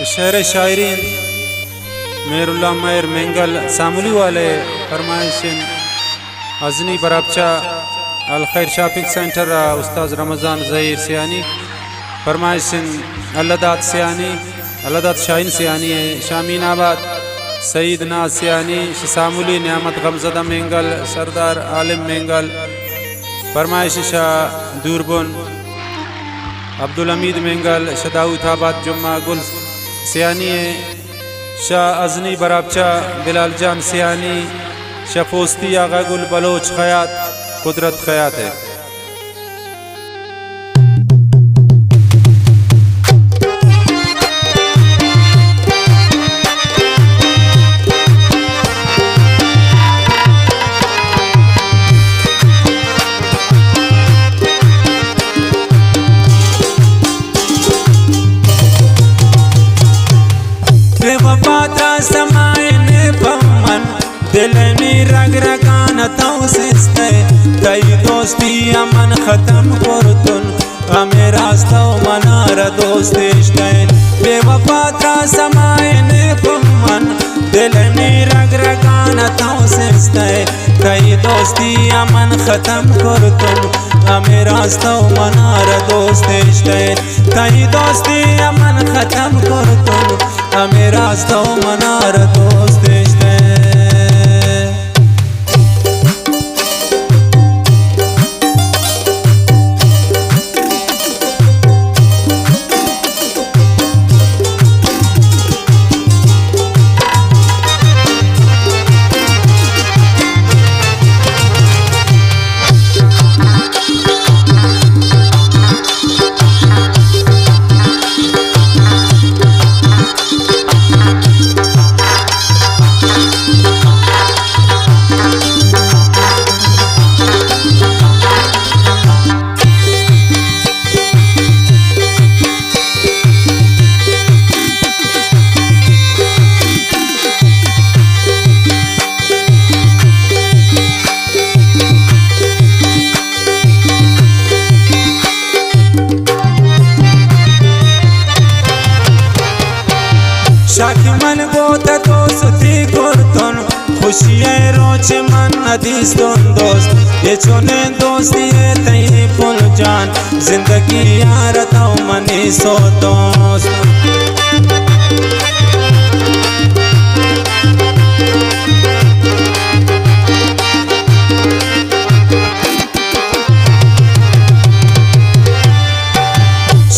शहर शायरीन मेरुल्ला मैर मेंगल सामुली वाले फरमाइशिन अजनी बराबचा अल खैर शॉपिंग सेंटर उस्ताद रमज़ान ज़हीर सियानी फरमाइशिन अल्लादात सियानी अल्लादात शाहीन सियानी है शामीनाबाद सईद नाज सियानी सामुली नियामत गमज़दा मेंगल सरदार आलिम मेंगल फरमाइश शाह दूरबन अब्दुल हमीद मेंगल शदाउताबाद जुम्मा गुल सियानी है शाह अजनी बराबचा बिलाल जान सियानी शफोस्ती आगा गुल बलोच खयात कुदरत खयात है। दिलनी रग रगान तौसिस्ते तई दोस्ती अमन खत्म करतुन हमें रास्ता मनार दोस्तिश्ते बेवफा ता समायने पमन दिलनी रग रगान तौसिस्ते तई दोस्ती अमन खत्म करतुन हमें रास्ता मनार दोस्तिश्ते तई दोस्ती अमन खत्म करतुन हमें रास्ता मनार दोस्तिश्ते। शाकिमन गोत दोस्ती करतन खुशियाँ रोच मन अदीस दोस्त ये चुने दोस्ती है तई फुल जान जिंदगी यार तो मनी सो दोस्त।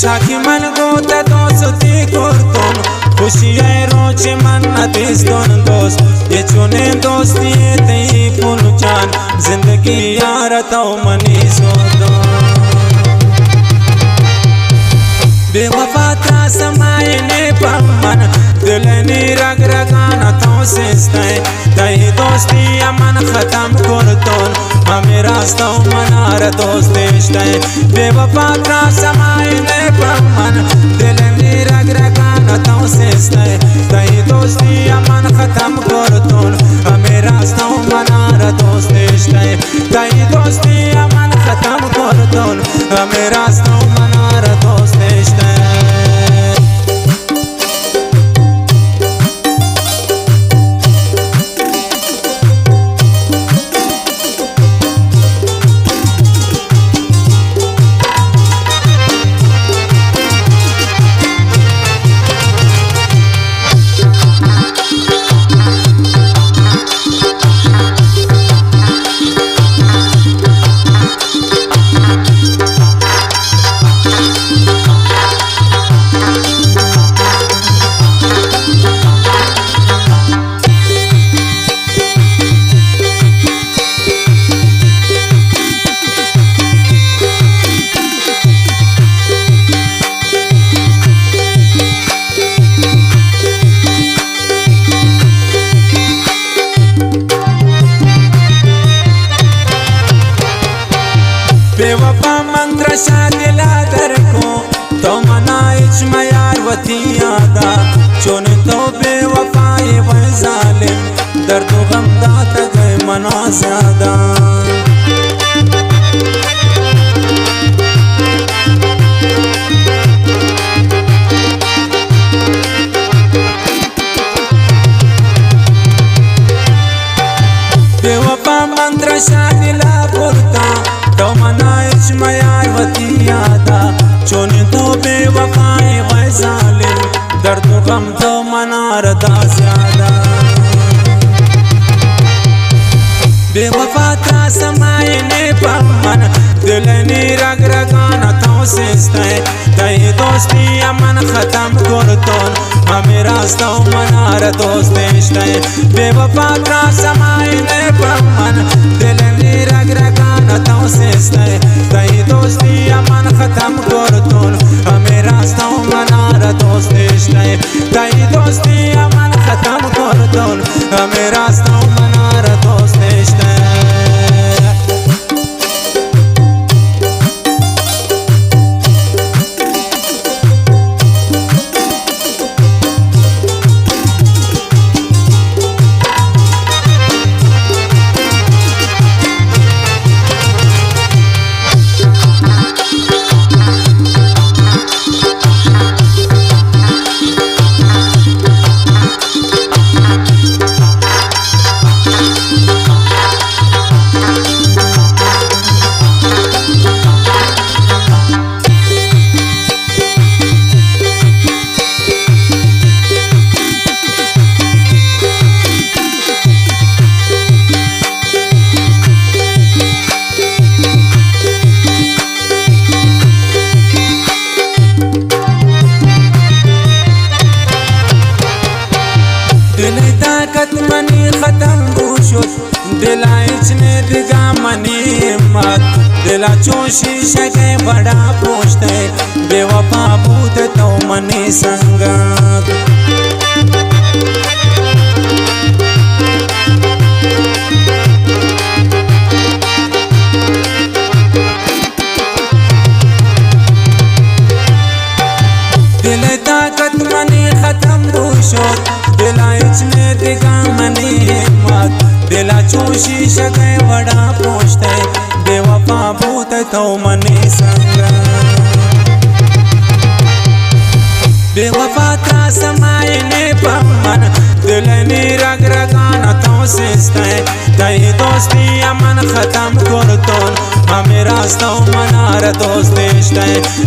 शाकिमन गोत दोस्ती करतन खुशियाँ रोच मन अदीस दोस्त ये चुने दोस्ती तई फुल जान जिंदगी यार तो मनी सो बेवफा ता समायने पमन दिलनी रग रगाना तौसिस्ते तई दोस्ती अमन खत्म करतुन हमें रास्ता मनार दोस्तिश्ते बेवफा ता समायने पमन दिलनी रग रगाना तौसिस्ते तई दोस्ती अमन खत्म करतुन हमें रास्ता मनार दोस्तिश्ते तई दोस्ती अमन खत्म करतुन हमें रास्ता मनार दोस्तिश्ते। चुने तो बेवफाए वह जालिम दर्द गम तो मनारदा ज्यादा बेवफा ता समायने पमन दिलनी रग रगाना तो सिस्ते तई दोस्ती अमन खत्म करतोन हमें रास्ता मनार दोस्त इश्ते बेवफा ता समायने पमन दिलनी रग रगाना तो सिस्ते तई दोस्ती अमन खत्म करतोन हमें रास्ता मनार दोस्त इश्ते तई दोस्ती अमन खत्म करतोन हमें रास्ता मनार दोस्त इश्ते मनी खत्म बुशुत दिला इचने दिगा मनी हिम्मत दिला चोशी शके बड़ा पूछते बेवफा बूत तो मनी संगत दिल ताकत मनी खत्म बुशुत दिला इचने दिगा मनी हिम्मत दिला चोशी शके बड़ा पूछते बेवफा बूत तो मनी संगत बेवफा ता समायने पमन दिलनी रग रगाना तो सिस्ते तई दोस्ती अमन खत्म करतोन हमें रास्ता मनार दोस्त इश्ते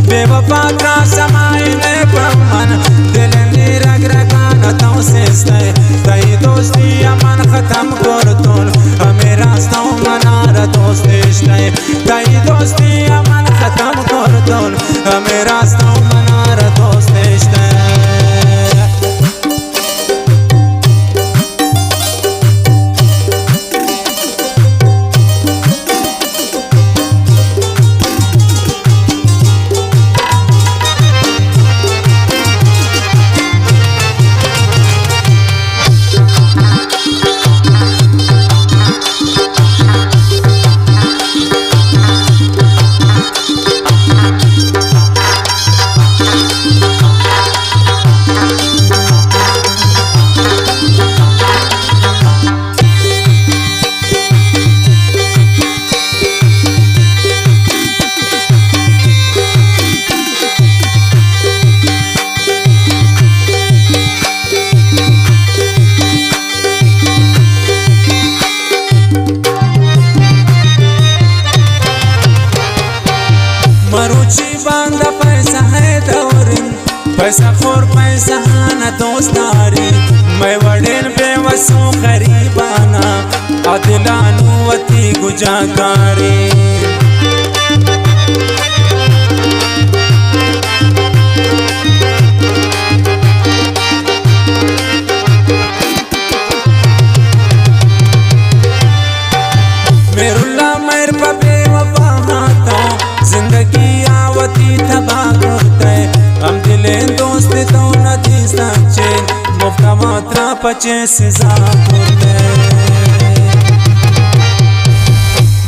बेवफा ता समायने पमन दिलनी रग रगाना तो सिस्ते तई दोस्ती अमन खत्म करतोन हमें रास्ता मनार दोस्त इश्ते तई दोस्ती अमन खत्म करतोन हमें रास्ता मनार दोस्त इश्ते मरुची बांधा पैसा है दौरिन पैसा खोर पैसा न दोस्तारी मैं वडेन बेवसों गरीबाना अदिलानुवती गुजाकारी मेरुल्ला मेर पबे वफा हाथों जिंदगी आवती तबाह करते हम दिले दोस्त तो नदी सच्चे मुफ्ता मात्रा पचे सिजा करते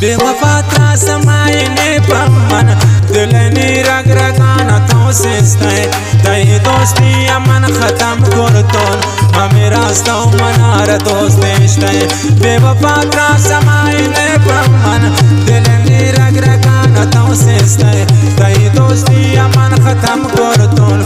बेवफा ता समायने पमन दिलनी रग रगाना तो सिस्ते तई दोस्ती अमन खत्म करतोन हमें रास्ता मनार दोस्त इश्ते बेवफा ता समायने पमन दिलनी रग रगाना तो सिस्ते तई दोस्ती अमन खत्म करतोन